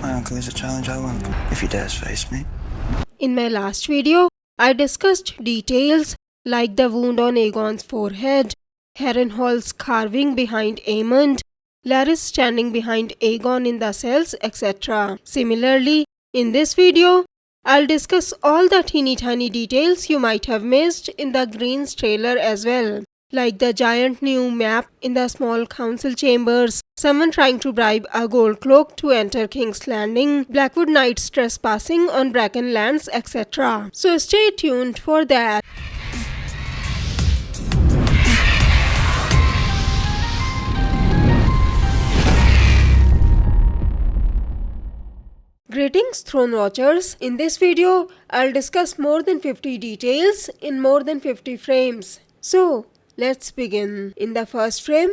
My uncle is a challenge I welcome, if he dares face me. In my last video, I discussed details like the wound on Aegon's forehead, Harrenhal's carving behind Aemond, Larys standing behind Aegon in the cells, etc. Similarly, in this video, I'll discuss all the teeny tiny details you might have missed in the Greens trailer as well, like the giant new map in the small council chambers, someone trying to bribe a gold cloak to enter King's Landing, Blackwood Knights trespassing on Bracken lands, etc. So stay tuned for that. Greetings Throne Watchers. In this video, I'll discuss more than 50 details in more than 50 frames. So, let's begin. In the first frame,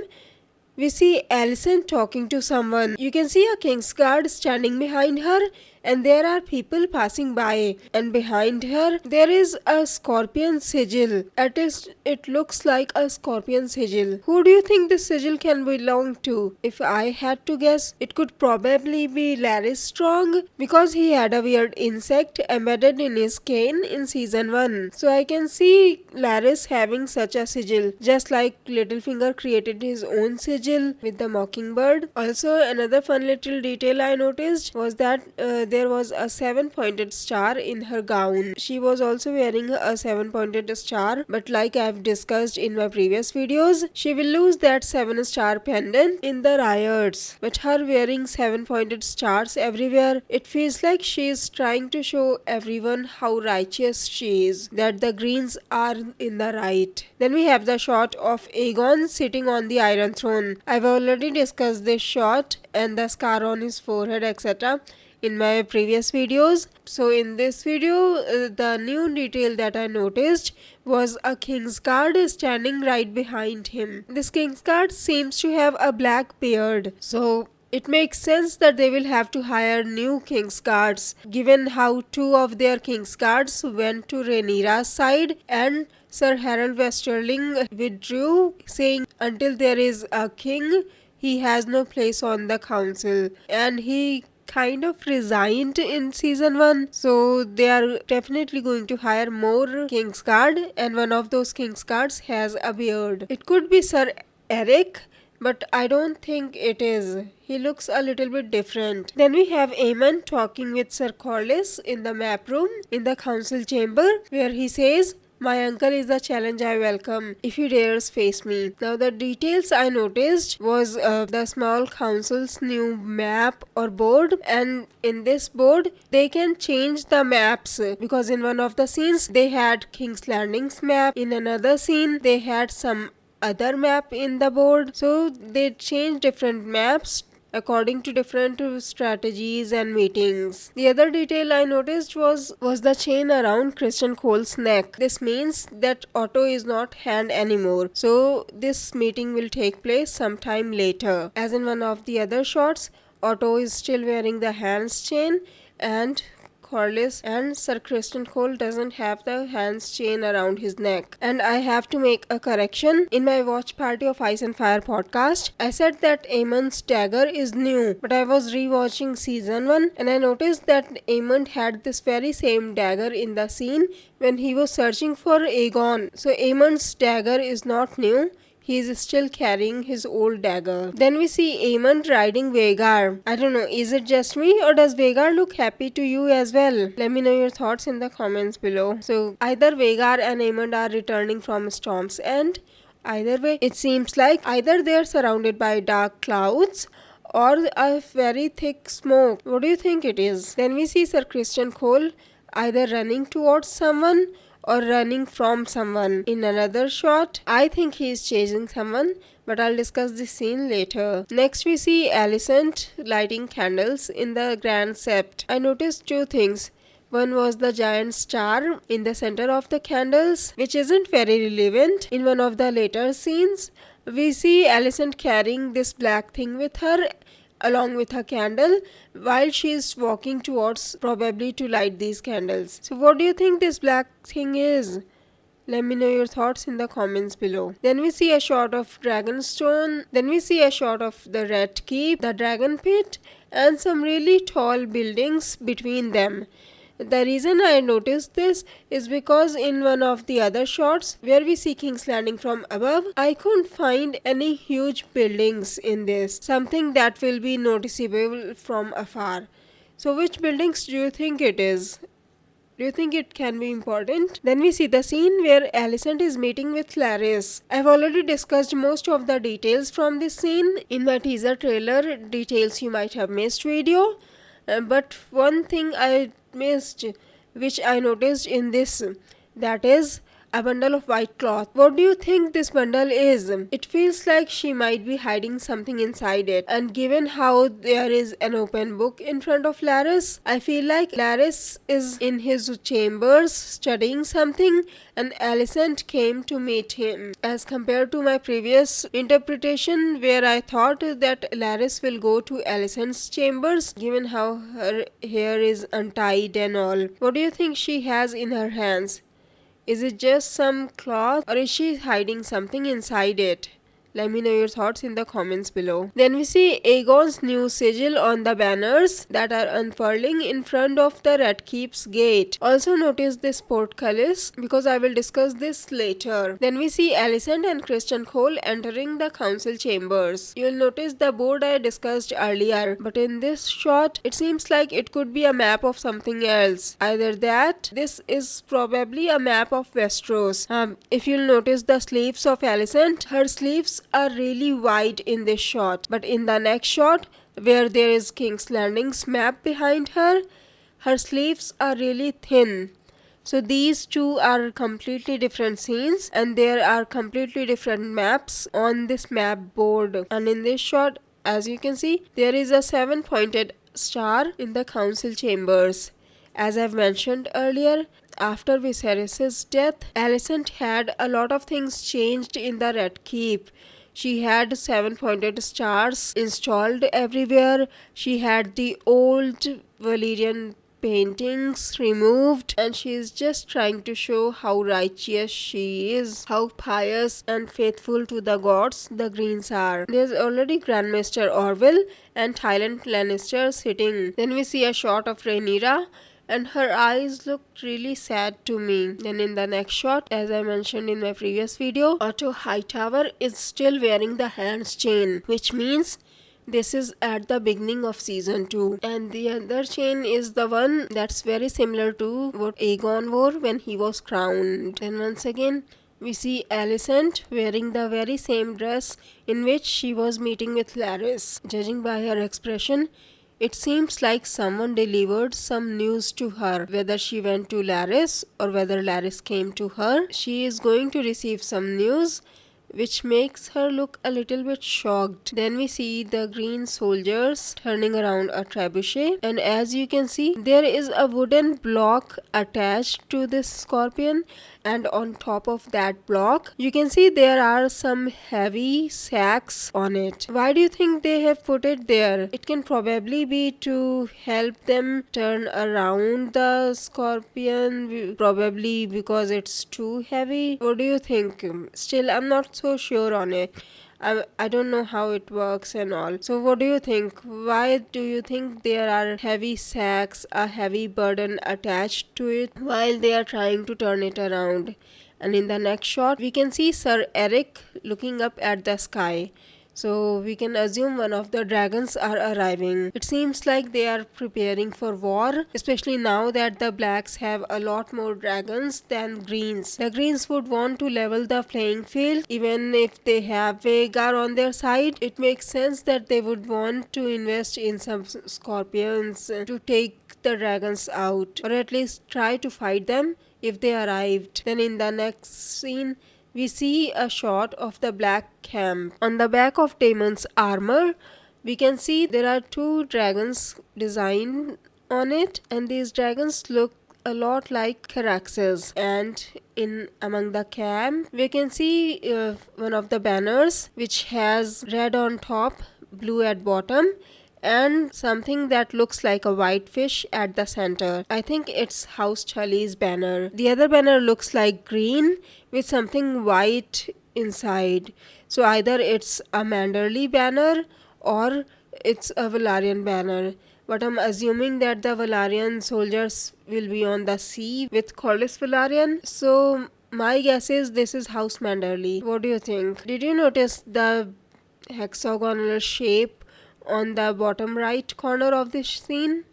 we see Alicent talking to someone. You can see a Kingsguard standing behind her and there are people passing by, and behind her there is a scorpion sigil. At least it looks like a scorpion sigil. Who do you think this sigil can belong to? If I had to guess, it could probably be Larys Strong, because he had a weird insect embedded in his cane in season 1. So I can see Larys having such a sigil, just like Littlefinger created his own sigil with the mockingbird. Also, another fun little detail I noticed was that there was a 7-pointed star in her gown. She was also wearing a 7-pointed star, but like I've discussed in my previous videos, she will lose that 7-star pendant in the riots. But her wearing 7-pointed stars everywhere, it feels like she is trying to show everyone how righteous she is, that the Greens are in the right. Then we have the shot of Aegon sitting on the Iron Throne. I've already discussed this shot and the scar on his forehead, etc. in my previous videos. So in this video, the new detail that I noticed was a Kingsguard standing right behind him. This Kingsguard seems to have a black beard. So it makes sense that they will have to hire new Kingsguards, given how 2 of their Kingsguards went to Rhaenyra's side and Sir Harold Westerling withdrew, saying until there is a king, he has no place on the council. And he kind of resigned in season 1, so they are definitely going to hire more Kingsguard, and one of those Kingsguards has a beard. It could be Sir Eric, but I don't think it is. He looks a little bit different. Then we have Aemond talking with Sir Corlys in the map room in the council chamber, where he says, "My uncle is a challenge I welcome, if he dares face me." Now the details I noticed was the small council's new map or board, and in this board they can change the maps, because in one of the scenes they had King's Landing's map, in another scene they had some other map in the board, so they changed different maps according to different strategies and meetings. The other detail I noticed was the chain around Criston Cole's neck. This means that Otto is not hand anymore. So this meeting will take place sometime later. As in one of the other shots, Otto is still wearing the hands chain, and Corlys and Sir Criston Cole doesn't have the hands chain around his neck. And I have to make a correction. In my watch party of Ice and Fire podcast, I said that Aemond's dagger is new, but I was rewatching season 1 and I noticed that Aemond had this very same dagger in the scene when he was searching for Aegon. So Aemond's dagger is not new. He is still carrying his old dagger. Then we see Aemond riding Vhagar. I don't know, is it just me or does Vhagar look happy to you as well? Let me know your thoughts in the comments below. So either Vhagar and Aemond are returning from Storm's End. Either way, it seems like either they are surrounded by dark clouds or a very thick smoke. What do you think it is? Then we see Sir Criston Cole either running towards someone or running from someone. In another shot, I think he is chasing someone, but I'll discuss this scene later. Next we see Alicent lighting candles in the Grand Sept. I noticed 2 things. One was the giant star in the center of the candles, which isn't very relevant. In one of the later scenes, we see Alicent carrying this black thing with her along with her candle while she is walking towards, probably to light these candles. So what do you think this black thing is? Let me know your thoughts in the comments below. Then we see a shot of Dragonstone. Then we see a shot of the Red Keep, the Dragon Pit, and some really tall buildings between them. The reason I noticed this is because in one of the other shots where we see King's Landing from above, I couldn't find any huge buildings in this, something that will be noticeable from afar. So which buildings do you think it is? Do you think it can be important? Then we see the scene where Alicent is meeting with Larys. I've already discussed most of the details from this scene in my teaser trailer, details you might have missed video. But one thing I missed, which I noticed in this, that is a bundle of white cloth. What do you think this bundle is? It feels like she might be hiding something inside it, and given how there is an open book in front of Larys, I feel like Larys is in his chambers studying something and Alicent came to meet him, as compared to my previous interpretation where I thought that Larys will go to Alicent's chambers given how her hair is untied and all. What do you think she has in her hands? Is it just some cloth or is she hiding something inside it? Let me know your thoughts in the comments below. Then we see Aegon's new sigil on the banners that are unfurling in front of the Red Keep's gate. Also notice this portcullis because I will discuss this later. Then we see Alicent and Criston Cole entering the council chambers. You'll notice the board I discussed earlier, but in this shot it seems like it could be a map of something else. Either that, this is probably a map of Westeros. If you'll notice the sleeves of Alicent, her sleeves are really wide in this shot, but in the next shot where there is King's Landing's map behind her, her sleeves are really thin. So these two are completely different scenes and there are completely different maps on this map board. And in this shot, as you can see, there is a 7-pointed star in the council chambers. As I've mentioned earlier, after Viserys' death, Alicent had a lot of things changed in the Red Keep. She had 7-pointed stars installed everywhere. She had the old Valyrian paintings removed, and she is just trying to show how righteous she is, how pious and faithful to the gods the Greens are. There's already Grandmaster Orwell and Tywin Lannister sitting. Then we see a shot of Rhaenyra, and her eyes looked really sad to me. Then in the next shot, as I mentioned in my previous video, Otto Hightower is still wearing the hands chain, which means this is at the beginning of season 2. And the other chain is the one that's very similar to what Aegon wore when he was crowned. And once again, we see Alicent wearing the very same dress in which she was meeting with Larys. Judging by her expression, it seems like someone delivered some news to her. Whether she went to Larys or whether Larys came to her, she is going to receive some news which makes her look a little bit shocked. Then we see the green soldiers turning around a trebuchet, and as you can see, there is a wooden block attached to this scorpion, and on top of that block you can see there are some heavy sacks on it. Why do you think they have put it there? It can probably be to help them turn around the scorpion, probably because it's too heavy. What do you think? Still, I'm not so sure on it. I don't know how it works and all. So what do you think? Why do you think there are heavy sacks, a heavy burden attached to it while they are trying to turn it around? And in the next shot, we can see Sir Eric looking up at the sky. So we can assume one of the dragons are arriving. It seems like they are preparing for war, especially now that the blacks have a lot more dragons than greens. The greens would want to level the playing field. Even if they have Vhagar on their side, it makes sense that they would want to invest in some scorpions to take the dragons out, or at least try to fight them if they arrived. Then in the next scene, we see a shot of the black camp. On the back of Daemon's armor, we can see there are 2 dragons designed on it, and these dragons look a lot like Caraxes. And in among the camp, we can see one of the banners which has red on top, blue at bottom, and something that looks like a white fish at the center. I think it's House Tully's banner. The other banner looks like green with something white inside. So either it's a Manderly banner or it's a Valerian banner. But I'm assuming that the Valerian soldiers will be on the sea with Corlys Valerian. So my guess is this is House Manderley. What do you think? Did you notice the hexagonal shape on the bottom right corner of this scene?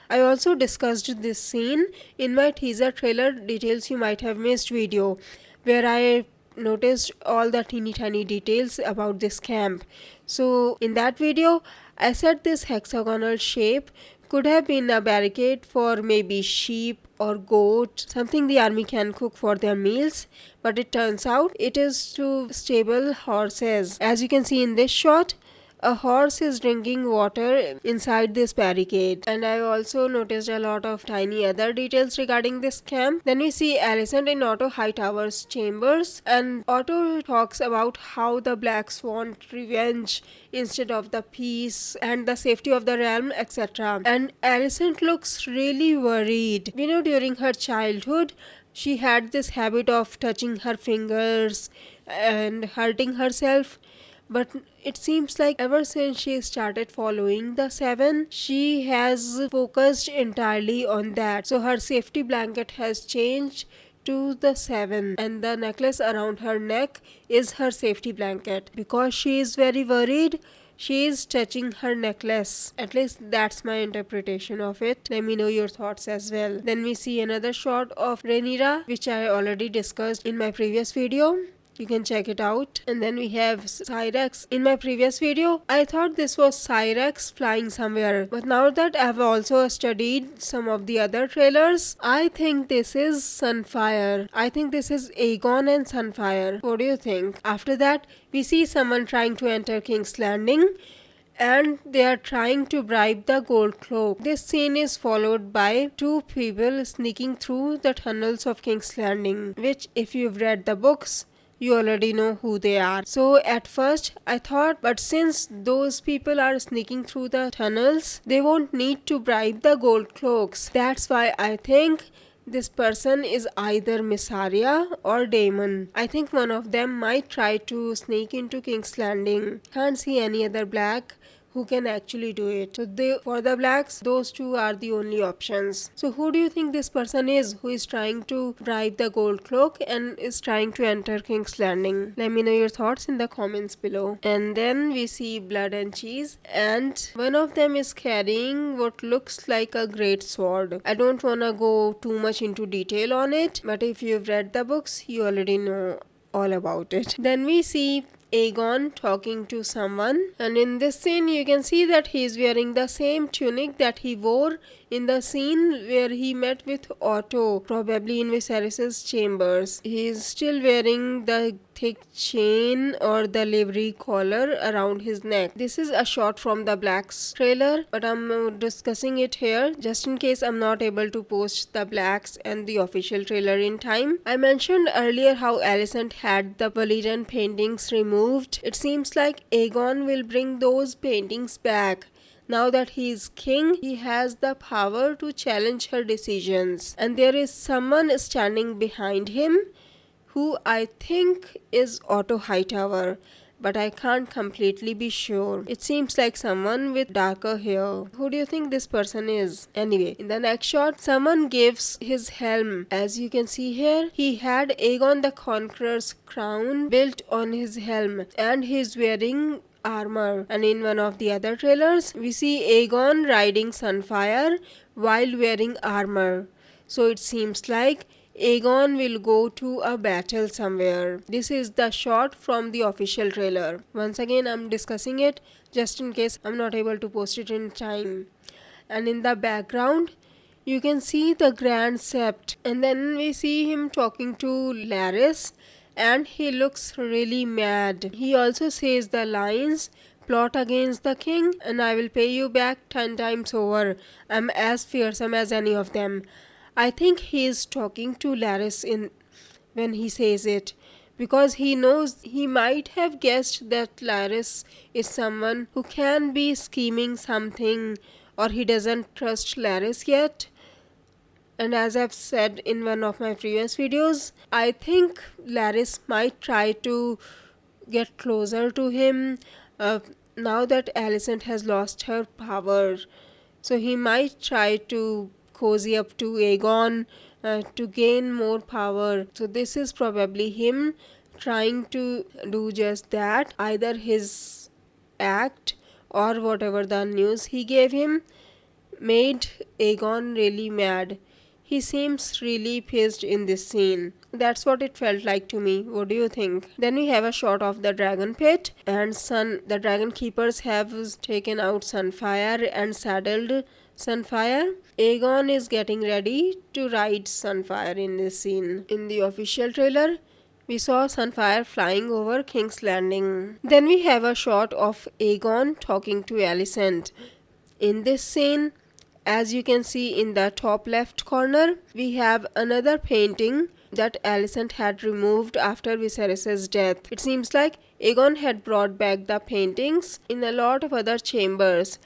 I also discussed this scene in my teaser trailer details you might have missed video, where I noticed all the teeny tiny details about this camp. So in that video, I said this hexagonal shape could have been a barricade for maybe sheep or goat, something the army can cook for their meals, but it turns out it is to stable horses. As you can see in this shot, a horse is drinking water inside this barricade. And I also noticed a lot of tiny other details regarding this camp. Then we see Alicent in Otto Hightower's chambers, and Otto talks about how the Blacks want revenge instead of the peace and the safety of the realm, etc. And Alicent looks really worried. We know during her childhood, she had this habit of touching her fingers and hurting herself. But it seems like ever since she started following the seven, she has focused entirely on that. So her safety blanket has changed to the seven, and the necklace around her neck is her safety blanket. Because she is very worried, she is touching her necklace. At least that's my interpretation of it. Let me know your thoughts as well. Then we see another shot of Rhaenyra, which I already discussed in my previous video. You can check it out. And then we have Cyrex. In my previous video, I thought this was Cyrex flying somewhere. But now that I've also studied some of the other trailers, I think this is Sunfire. I think this is Aegon and Sunfire. What do you think? After that, we see someone trying to enter King's Landing, and they are trying to bribe the gold cloak. This scene is followed by two people sneaking through the tunnels of King's Landing, which if you've read the books, you already know who they are. So at first I thought, but since those people are sneaking through the tunnels, they won't need to bribe the gold cloaks. That's why I think this person is either Miss Arya or Daemon. I think one of them might try to sneak into King's Landing. Can't see any other black who can actually do it. So for the blacks, those two are the only options. So who do you think this person is who is trying to bribe the gold cloak and is trying to enter King's Landing? Let me know your thoughts in the comments below. And then we see blood and cheese, and one of them is carrying what looks like a great sword. I don't wanna go too much into detail on it, but if you've read the books, you already know all about it. Then we see Aegon talking to someone, and in this scene you can see that he is wearing the same tunic that he wore in the scene where he met with Otto, probably in Viserys's chambers. He is still wearing the thick chain or the livery collar around his neck. This is a shot from the Blacks trailer, but I'm discussing it here just in case I'm not able to post the Blacks and the official trailer in time. I mentioned earlier how Alicent had the Valyrian paintings removed. It seems like Aegon will bring those paintings back. Now that he is king, he has the power to challenge her decisions. And there is someone standing behind him who I think is Otto Hightower, but I can't completely be sure. It seems like someone with darker hair. Who do you think this person is? Anyway, in the next shot, someone gives his helm. As you can see here, he had Aegon the Conqueror's crown built on his helm, and he's wearing armor. And in one of the other trailers, we see Aegon riding Sunfire while wearing armor. So it seems like Aegon will go to a battle somewhere. This is the shot from the official trailer. Once again, I'm discussing it just in case I'm not able to post it in time. And in the background, you can see the Grand Sept. And then we see him talking to Larys, and he looks really mad. He also says the lines, "Plot against the king and I will pay you back 10 times over. I'm as fearsome as any of them." I think he is talking to Larys when he says it, because he knows he might have guessed that Larys is someone who can be scheming something, or he doesn't trust Larys yet. And as I've said in one of my previous videos, I think Larys might try to get closer to him, now that Alicent has lost her power, so he might try to cozy up to Aegon to gain more power. So this is probably him trying to do just that. Either his act or whatever the news he gave him made Aegon really mad. He seems really pissed in this scene. That's what it felt like to me. What do you think? Then we have a shot of the dragon pit, and the dragon keepers have taken out Sunfire and saddled Sunfire. Aegon is getting ready to ride Sunfire in this scene. In the official trailer, we saw Sunfire flying over King's Landing. Then we have a shot of Aegon talking to Alicent. In this scene, as you can see in the top left corner, we have another painting that Alicent had removed after Viserys' death. It seems like Aegon had brought back the paintings in a lot of other chambers,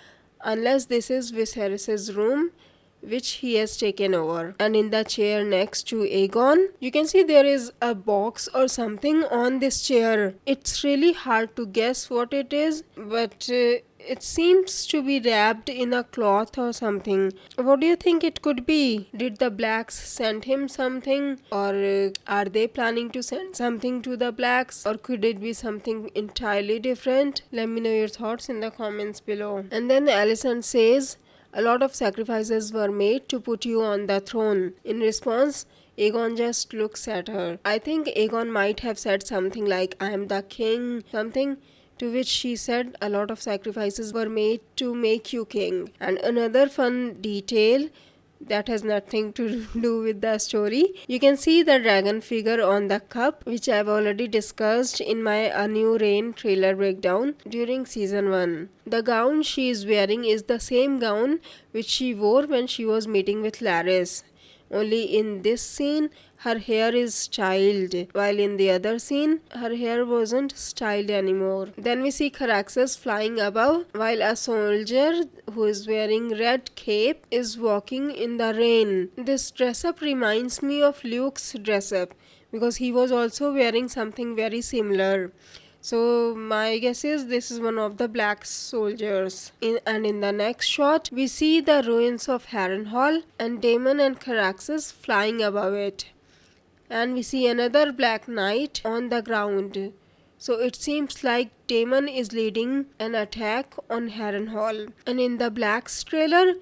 unless this is Viserys' room, which he has taken over. And in the chair next to Aegon, you can see there is a box or something on this chair. It's really hard to guess what it is, but it seems to be wrapped in a cloth or something. What do you think it could be? Did the Blacks send him something? Or are they planning to send something to the Blacks? Or could it be something entirely different? Let me know your thoughts in the comments below. And then Alicent says, "A lot of sacrifices were made to put you on the throne." In response, Aegon just looks at her. I think Aegon might have said something like, "I am the king," something, to which she said, "A lot of sacrifices were made to make you king." And another fun detail that has nothing to do with the story, you can see the dragon figure on the cup, which I've already discussed in my A New Reign trailer breakdown during season 1. The gown she is wearing is the same gown which she wore when she was meeting with Larys. Only in this scene, her hair is styled, while in the other scene, her hair wasn't styled anymore. Then we see Caraxes flying above, while a soldier who is wearing red cape is walking in the rain. This dress-up reminds me of Luke's dress-up, because he was also wearing something very similar. So my guess is this is one of the Black soldiers. And in the next shot, we see the ruins of Harrenhal and Daemon and Caraxes flying above it. And we see another Black Knight on the ground. So it seems like Daemon is leading an attack on Harrenhal. And in the Black's trailer,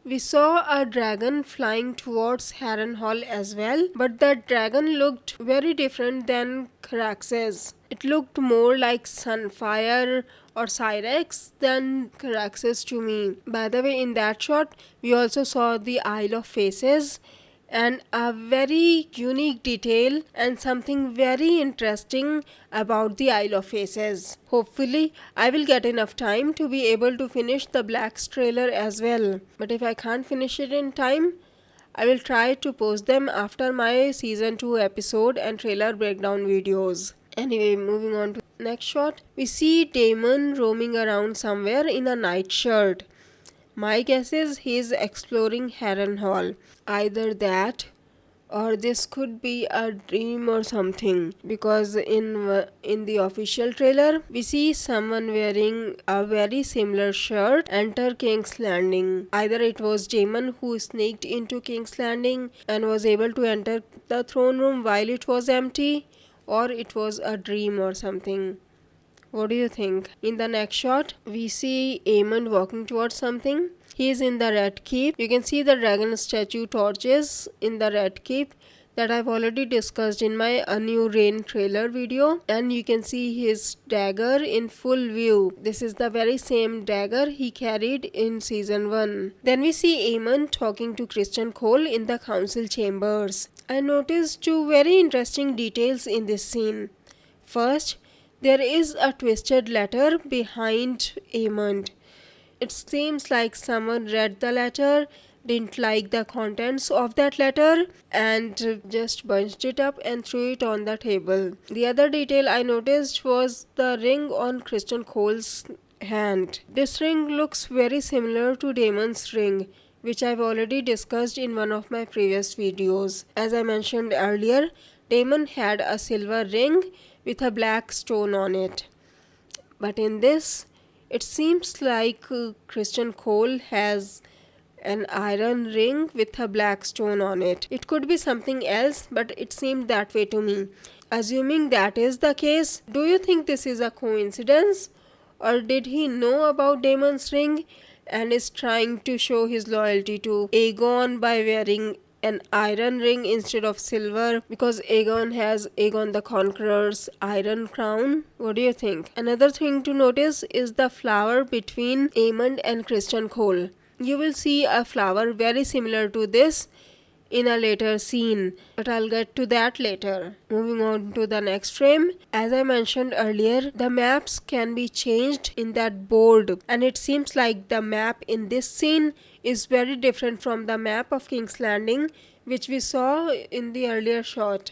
we saw a dragon flying towards Harrenhal as well, but that dragon looked very different than Caraxes. It looked more like Sunfire or Cyrex than Caraxes to me. By the way, in that shot, we also saw the Isle of Faces, and a very unique detail and something very interesting about the Isle of Faces. Hopefully, I will get enough time to be able to finish the Black's trailer as well. But if I can't finish it in time, I will try to post them after my season 2 episode and trailer breakdown videos. Anyway, moving on to next shot, we see Daemon roaming around somewhere in a nightshirt. My guess is he is exploring Harrenhal. Either that or this could be a dream or something, because in the official trailer we see someone wearing a very similar shirt enter King's Landing. Either it was Daemon who sneaked into King's Landing and was able to enter the throne room while it was empty, or it was a dream or something. What do you think? In the next shot, we see Aemond walking towards something. He is in the Red Keep. You can see the dragon statue torches in the Red Keep that I've already discussed in my A New Reign trailer video. And you can see his dagger in full view. This is the very same dagger he carried in season 1. Then we see Aemond talking to Criston Cole in the council chambers. I noticed two very interesting details in this scene. First, there is a twisted letter behind Aemond. It seems like someone read the letter, didn't like the contents of that letter, and just bunched it up and threw it on the table. The other detail I noticed was the ring on Criston Cole's hand. This ring looks very similar to Daemon's ring, which I've already discussed in one of my previous videos. As I mentioned earlier, Daemon had a silver ring with a black stone on it. But in this, It seems like Christian Cole has an iron ring with a black stone on it. It could be something else, but it seemed that way to me. Assuming that is the case, do you think this is a coincidence? Or did he know about Daemon's ring and is trying to show his loyalty to Aegon by wearing an iron ring instead of silver because Aegon has Aegon the Conqueror's iron crown? What do you think? Another thing to notice is the flower between Aemond and Christian Cole. You will see a flower very similar to this in a later scene, but I'll get to that later. Moving on to the next frame, as I mentioned earlier, the maps can be changed in that board, and it seems like the map in this scene is very different from the map of King's Landing, which we saw in the earlier shot.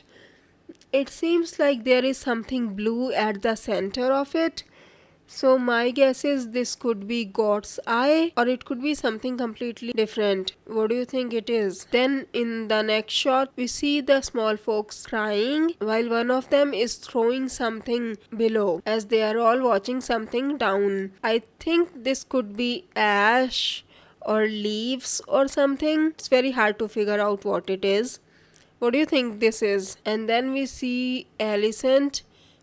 It seems like there is something blue at the center of it. So my guess is this could be God's eye, or it could be something completely different. What do you think it is? Then in the next shot, we see the small folks crying while one of them is throwing something below as they are all watching something down. I think this could be ash or leaves or something. It's very hard to figure out what it is. What do you think this is? And then we see Alicent,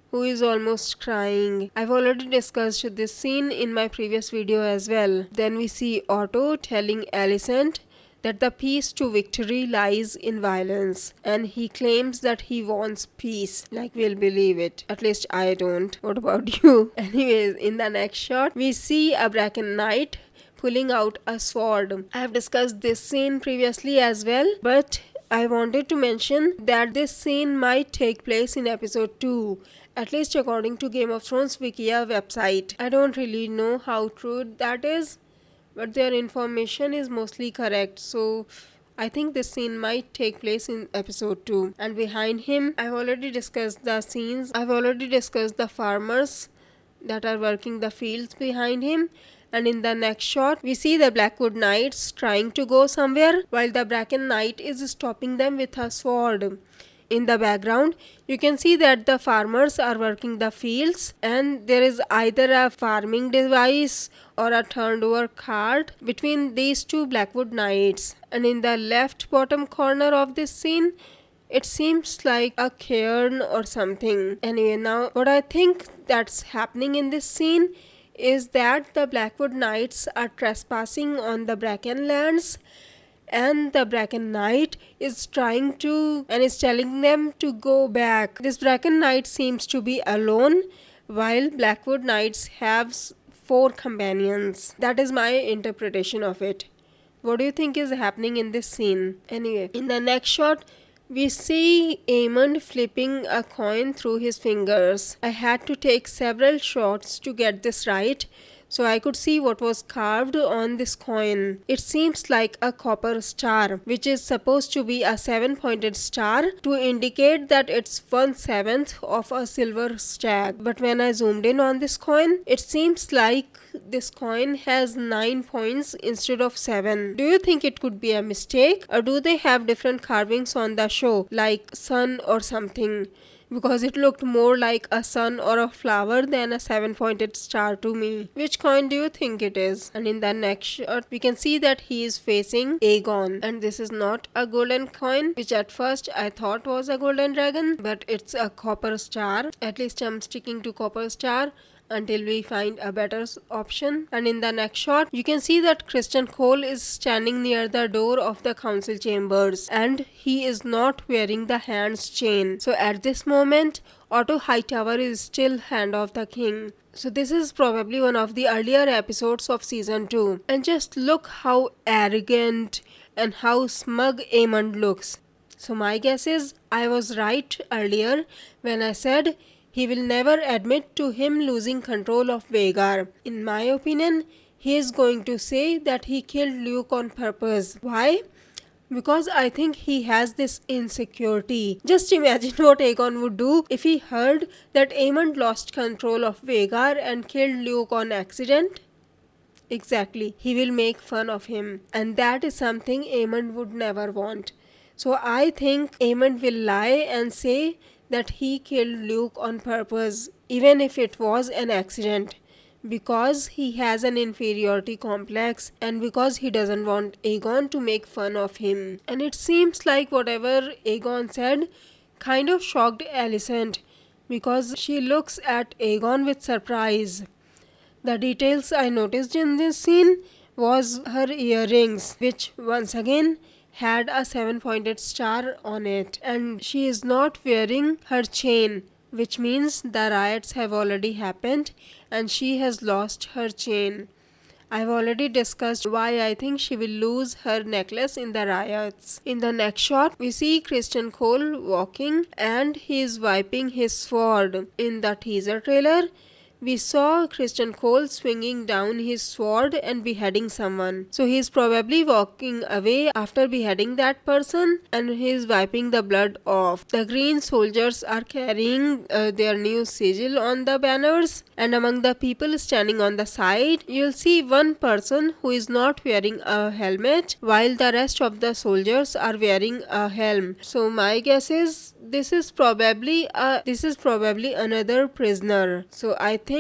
who is almost crying. I've already discussed this scene in my previous video as well. Then we see Otto telling Alicent that the peace to victory lies in violence, and he claims that he wants peace. Like, we'll believe it. At least I don't. What about you? Anyways, in the next shot, we see a Bracken Knight pulling out a sword. I have discussed this scene previously as well, but I wanted to mention that this scene might take place in episode 2, at least according to Game of Thrones Wikia website. I don't really know how true that is, but their information is mostly correct, so I think this scene might take place in episode 2. And behind him, I've already discussed the scenes. I've already discussed the farmers that are working the fields behind him. And in the next shot, we see the Blackwood Knights trying to go somewhere while the Bracken Knight is stopping them with a sword. In the background, you can see that the farmers are working the fields, and there is either a farming device or a turned over cart between these two Blackwood Knights. And in the left bottom corner of this scene, it seems like a cairn or something. Anyway, now what I think that's happening in this scene is that the Blackwood Knights are trespassing on the Bracken lands, and the Bracken Knight is trying to and is telling them to go back. This Bracken Knight seems to be alone, while Blackwood Knights have 4 companions. That is my interpretation of it. What do you think is happening in this scene? Anyway, in the next shot, we see Aemond flipping a coin through his fingers. I had to take several shots to get this right, so I could see what was carved on this coin. It seems like a copper star, which is supposed to be a 7-pointed star to indicate that it's 1/7 of a silver stag. But when I zoomed in on this coin, it seems like this coin has 9 points instead of 7. Do you think it could be a mistake, or do they have different carvings on the show, like sun or something? Because it looked more like a sun or a flower than a 7-pointed star to me. Which coin do you think it is? And in the next shot, we can see that he is facing Aegon. And this is not a golden coin, which at first I thought was a golden dragon, but it's a copper star. At least I'm sticking to copper star until we find a better option. And in the next shot, you can see that Christian Cole is standing near the door of the council chambers, and he is not wearing the hand's chain. So at this moment, Otto Hightower is still Hand of the King. So this is probably one of the earlier episodes of season 2. And just look how arrogant and how smug Aemond looks. So my guess is I was right earlier when I said he will never admit to him losing control of Vhagar. In my opinion, he is going to say that he killed Luke on purpose. Why? Because I think he has this insecurity. Just imagine what Aegon would do if he heard that Aemond lost control of Vhagar and killed Luke on accident. Exactly, he will make fun of him, and that is something Aemond would never want. So I think Aemond will lie and say that he killed Luke on purpose, even if it was an accident, because he has an inferiority complex and because he doesn't want Aegon to make fun of him. And it seems like whatever Aegon said kind of shocked Alicent because she looks at Aegon with surprise. The details I noticed in this scene was her earrings, which once again had a 7-pointed star on it, and she is not wearing her chain, which means the riots have already happened and she has lost her chain. I've already discussed why I think she will lose her necklace in the riots. In the next shot, we see Christian Cole walking and he is wiping his sword. In the teaser trailer, we saw Christian Cole swinging down his sword and beheading someone. So he's probably walking away after beheading that person and he's wiping the blood off. The green soldiers are carrying their new sigil on the banners, and among the people standing on the side, you'll see one person who is not wearing a helmet while the rest of the soldiers are wearing a helm. So my guess is this is probably another prisoner. So I think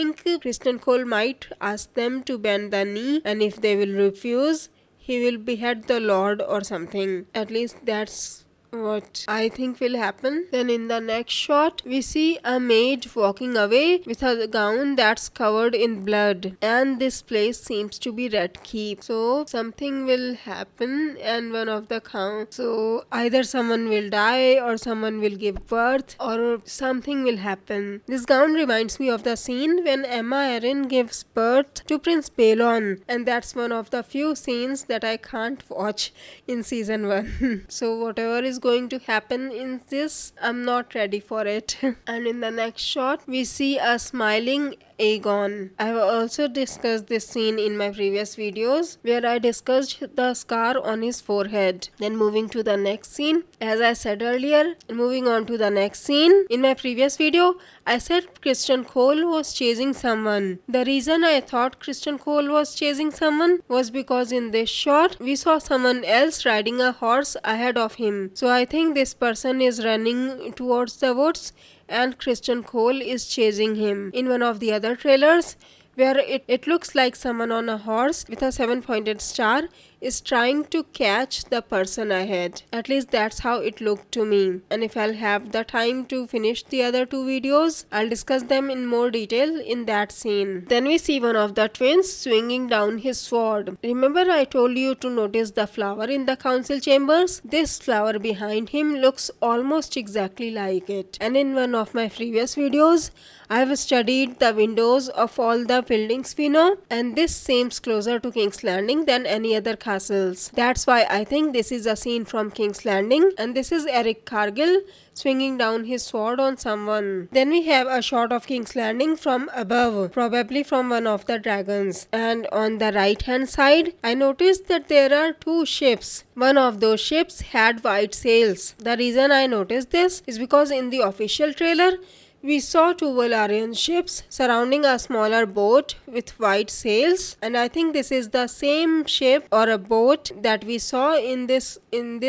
Christian Cole might ask them to bend the knee, and if they will refuse, he will behead the Lord or something. At least that's what I think will happen. Then in the next shot, we see a maid walking away with a gown that's covered in blood, and this place seems to be Red Keep. So something will happen, and one of the counts. So either someone will die or someone will give birth or something will happen. This gown reminds me of the scene when Emma Arryn gives birth to Prince Balon, and that's one of the few scenes that I can't watch in season 1. So whatever is going to happen in this, I'm not ready for it. And in the next shot, we see a smiling Aegon. I have also discussed this scene in my previous videos where I discussed the scar on his forehead. Then moving to the next scene, as I said earlier, moving on to the next scene, in my previous video, I said Christian Cole was chasing someone. The reason I thought Christian Cole was chasing someone was because in this shot, we saw someone else riding a horse ahead of him. So I think this person is running towards the woods and Christian Cole is chasing him. In one of the other trailers, where it looks like someone on a horse with a 7-pointed star is trying to catch the person ahead. At least that's how it looked to me. And if I'll have the time to finish the other two videos, I'll discuss them in more detail in that scene. Then we see one of the twins swinging down his sword. Remember I told you to notice the flower in the council chambers? This flower behind him looks almost exactly like it. And in one of my previous videos, I've studied the windows of all the buildings we know, and this seems closer to King's Landing than any other castles. That's why I think this is a scene from King's Landing, and this is Eric Cargill swinging down his sword on someone. Then we have a shot of King's Landing from above, probably from one of the dragons. And on the right hand side, I noticed that there are two ships. One of those ships had white sails. The reason I noticed this is because in the official trailer, we saw two Valyrian ships surrounding a smaller boat with white sails, and I think this is the same ship or a boat that we saw in this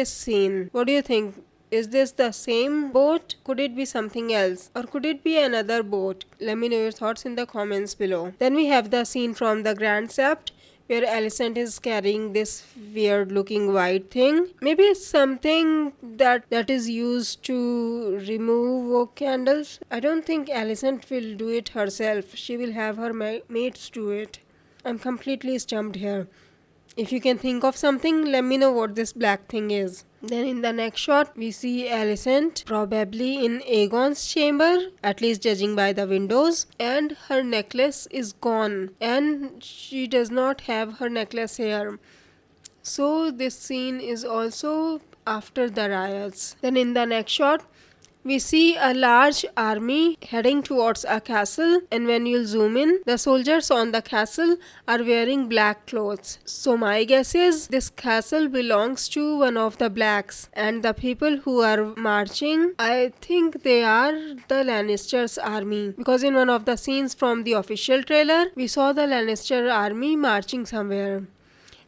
scene. What do you think? Is this the same boat? Could it be something else? Or could it be another boat? Let me know your thoughts in the comments below. Then we have the scene from the Grand Sept, where Alicent is carrying this weird looking white thing. Maybe it's something that is used to remove oak candles. I don't think Alicent will do it herself. She will have her mates do it. I'm completely stumped here. If you can think of something, let me know what this black thing is. Then in the next shot, we see Alicent probably in Aegon's chamber, at least judging by the windows, and her necklace is gone and she does not have her necklace here. So this scene is also after the riots. Then in the next shot, we see a large army heading towards a castle, and when you zoom in, the soldiers on the castle are wearing black clothes. So my guess is this castle belongs to one of the blacks, and the people who are marching, I think they are the Lannisters' army, because in one of the scenes from the official trailer, we saw the Lannister army marching somewhere.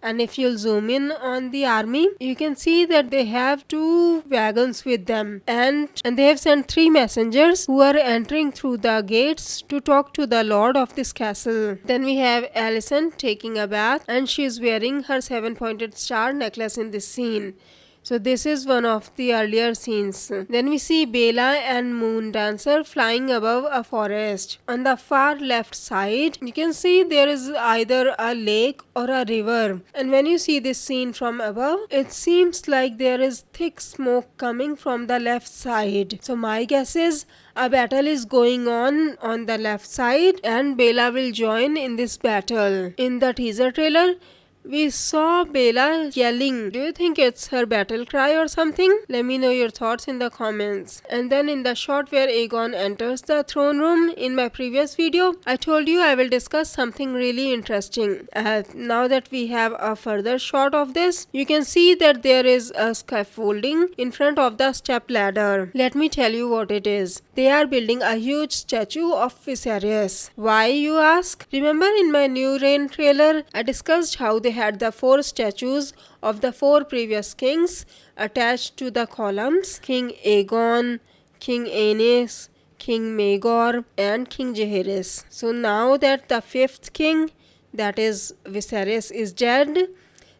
And if you'll zoom in on the army, you can see that they have 2 wagons with them, and they have sent 3 messengers who are entering through the gates to talk to the lord of this castle. Then we have Alicent taking a bath, and she is wearing her 7-pointed star necklace in this scene. So this is one of the earlier scenes. Then we see Bella and Moon Dancer flying above a forest. On the far left side, you can see there is either a lake or a river. And when you see this scene from above, it seems like there is thick smoke coming from the left side. So my guess is a battle is going on the left side, and Bella will join in this battle. In the teaser trailer, we saw Bella yelling. Do you think it's her battle cry or something? Let me know your thoughts in the comments. And then in the shot where Aegon enters the throne room, in my previous video, I told you I will discuss something really interesting. Now that we have a further shot of this, you can see that there is a scaffolding in front of the step ladder. Let me tell you what it is. They are building a huge statue of Viserys. Why, you ask? Remember in my New Reign trailer, I discussed how they had the 4 statues of the 4 previous kings attached to the columns: King Aegon, King Aenys, King Maegor, and King Jaehaerys. So now that the 5th king, that is Viserys, is dead,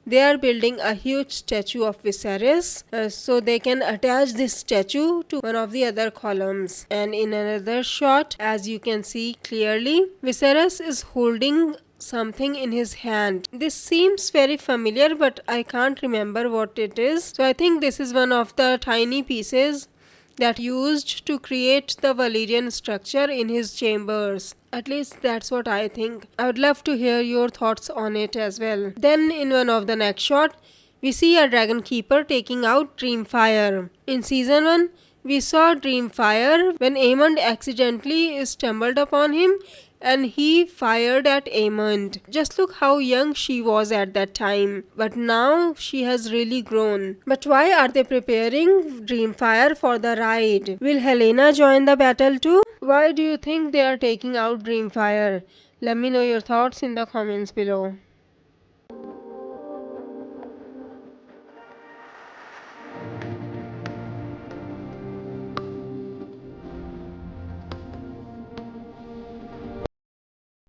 they are building a huge statue of Viserys, so they can attach this statue to one of the other columns. And in another shot, as you can see clearly, Viserys is holding something in his hand. This seems very familiar, but I can't remember what it is. So I think this is one of the tiny pieces that used to create the Valyrian structure in his chambers. At least that's what I think. I would love to hear your thoughts on it as well. Then in one of the next shot, we see a dragon keeper taking out Dreamfire. In season 1, we saw Dreamfire when Aemond accidentally stumbled upon him and he fired at Aemond. Just look how young she was at that time. But now she has really grown. But why are they preparing Dreamfire for the ride? Will Helena join the battle too? Why do you think they are taking out Dreamfire? Let me know your thoughts in the comments below.